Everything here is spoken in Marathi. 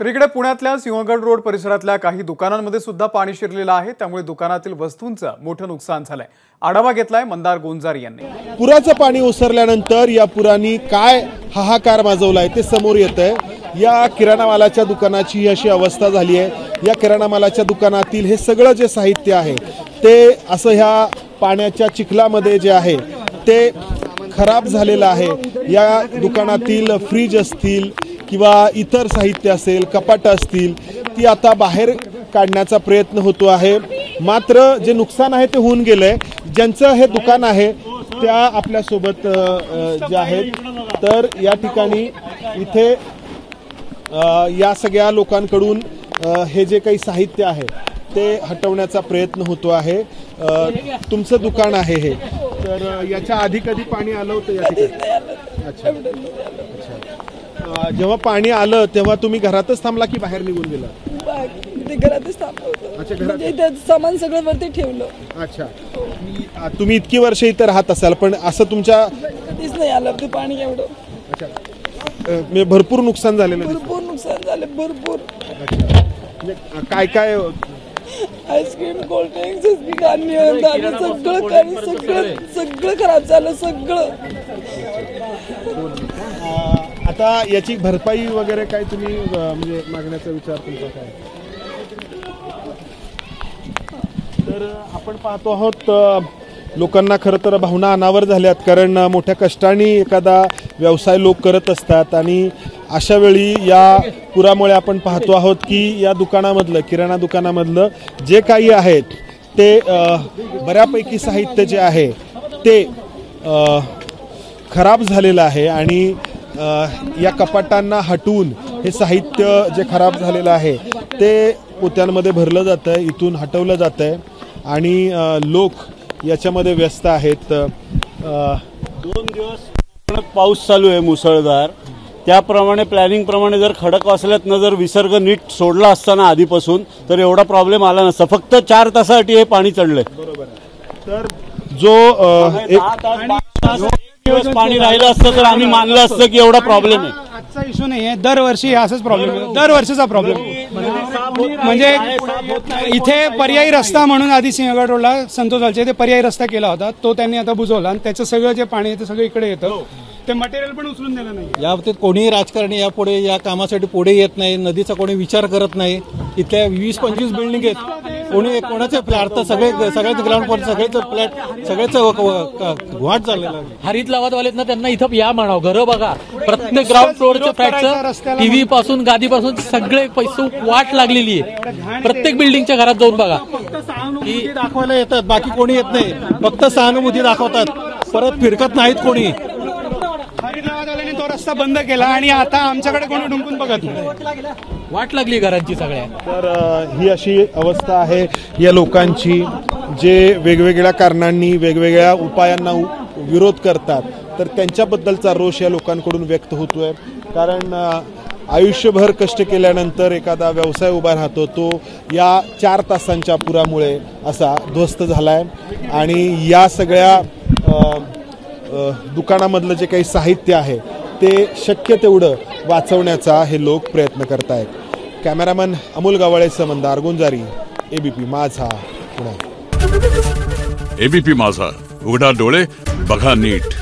तर इकडे पुण्यातल्या सिंहगड रोड परिसरातल्या काही दुकानांमध्ये सुद्धा पाणी शिरलेलं आहे, त्यामुळे दुकानातील वस्तूंचं मोठं नुकसान झालंय। आढावा घेतलाय मंदार गोंजारी यांनी। पुराचं पाणी ओसरल्यानंतर या पुरानी काय हाहाकार माजवलाय ते समोर येतंय। या किराणा मालाच्या दुकानाची ही अशी अवस्था झाली आहे। या किराणा मालाच्या दुकानातील हे सगळं जे साहित्य आहे ते असं ह्या पाण्याच्या चिखलामध्ये जे आहे ते खराब झालेलं आहे। या दुकानातील फ्रीज असतील किंवा इतर साहित्य असेल, कपाट असतील, ती आता बाहेर काढण्याचा प्रयत्न होतो आहे। मात्र जे नुकसान आहे ते होऊन गेलंय। ज्यांचं हे दुकान आहे त्या आपल्या सोबत जे आहेत, तर या ठिकाणी इथे या सगळ्या लोकांकडून हे जे काही साहित्य आहे ते हटवण्याचा प्रयत्न होतो आहे। तुमचं दुकान आहे हे, तर याच्या आधी कधी पाणी आलं होतं या ठिकाणी? अच्छा, जेव्हा पाणी आलं तेव्हा तुम्ही घरातच थांबला की बाहेर निघून गेला? घरातच थांबलो होतो। अच्छा, घरात सामान सगळं वरती ठेवलं। अच्छा, तुम्ही इतकी वर्ष इथे राहत असाल, पण असं तुमच्या कधीच नाही आलं ते पाणी एवढं? अच्छा, म्हणजे भरपूर नुकसान झालेलं? भरपूर नुकसान झालं, भरपूर। अच्छा, काय काय? आईस्क्रीम, कोल्ड ड्रिंक्स, सगळं खराब झालं सगळं। आता याची भरपाई वगैरे काय तुम्ही म्हणजे मागण्याचा विचार तुमचा काय? तर आपण पाहतो आहोत लोकांना खरं तर भावना अनावर झाल्यात, कारण मोठ्या कष्टाने एखादा व्यवसाय लोक करत असतात आणि अशा वेळी या पुरामुळे आपण पाहतो आहोत की या दुकानामधलं, किराणा दुकानामधलं जे काही आहेत ते बऱ्यापैकी साहित्य जे आहे ते खराब झालेलं आहे आणि या कपाटांना हटवून हे साहित्य जे खराब झालेलं आहे ते पोत्यांमध्ये भरलं जातं आहे, इथून हटवलं जातं आहे आणि लोक याच्यामध्ये व्यस्त आहेत। 2 दिवस पाऊस चालू आहे मुसळधार, त्याप्रमाणे प्लॅनिंग प्रमाणे जर खडकवासल्यातनं जर विसर्ग नीट सोडला असताना आधीपासून तर एवढा प्रॉब्लेम आला नसता। फक्त 4 तासासाठी हे पाणी चढलंय। बरोबर आहे। तर जो दिवस पाणी राहिलं असतं तर आम्ही मानलं असतं की एवढा प्रॉब्लेम आहे। आजचा इश्यू नाही आहे, दरवर्षी असाच प्रॉब्लेम आहे, दरवर्षीचा प्रॉब्लेम। म्हणजे इथे पर्यायी रस्ता म्हणून आधी सिंहगड रोडला संतोष वालचे ते पर्यायी रस्ता केला होता, तो त्यांनी आता बुजवला आणि त्याचं सगळं जे पाणी आहे ते सगळं इकडे येतं, ते मटेरियल पण उचलून दिलं नाही। या बाबतीत कोणीही राजकारणी यापुढे या कामासाठी पुढे येत नाही, नदीचा कोणी विचार करत नाही। इथल्या 20-25 बिल्डिंग आहेत, कोणी कोणाचे फ्लॅट तर सगळ्याच ग्राउंड फ्लोर सगळेच फ्लॅट सगळेच घाट झालेला आहे। हरित लावतवालेत ना, त्यांना इथं या म्हणावं, घरं बघा, प्रत्येक ग्राउंड फ्लोअरच्या फ्लॅटचं टीव्ही पासून गादीपासून सगळे पैसे वाट लागलेली आहे। प्रत्येक बिल्डिंगच्या घरात जाऊन बघा, की दाखवायला येतात, बाकी कोणी येत नाही, फक्त सहानुभूती दाखवतात, परत फिरकत नाहीत कोणी। तो रस्ता बंद केला आणि आता आमच्याकडे कोणी डुंकून बघत नाही, वाट लागली घरांची सगळ्या। तर ही अशी अवस्था आहे या लोकांची, जे वेगवेगळ्या कारणांनी वेगवेगळ्या उपायांना विरोध करतात, तर त्यांच्याबद्दलचा रोष या लोकांकडून व्यक्त होतोय। कारण आयुष्यभर कष्ट केल्यानंतर एखादा व्यवसाय उभा राहतो, तो या 4 तासांच्या पुरामुळे असा ध्वस्त झालाय आणि या सगळ्या दुकानामधलं जे काही साहित्य आहे ते शक्य तेवढं वाचवण्याचा हे लोक प्रयत्न करत आहेत। कॅमेरामन अमोल गावळेसह मंदार गोंजारी, एबीपी माझा, पुणे। एबीपी माझा, उघडा डोळे बघा नीट।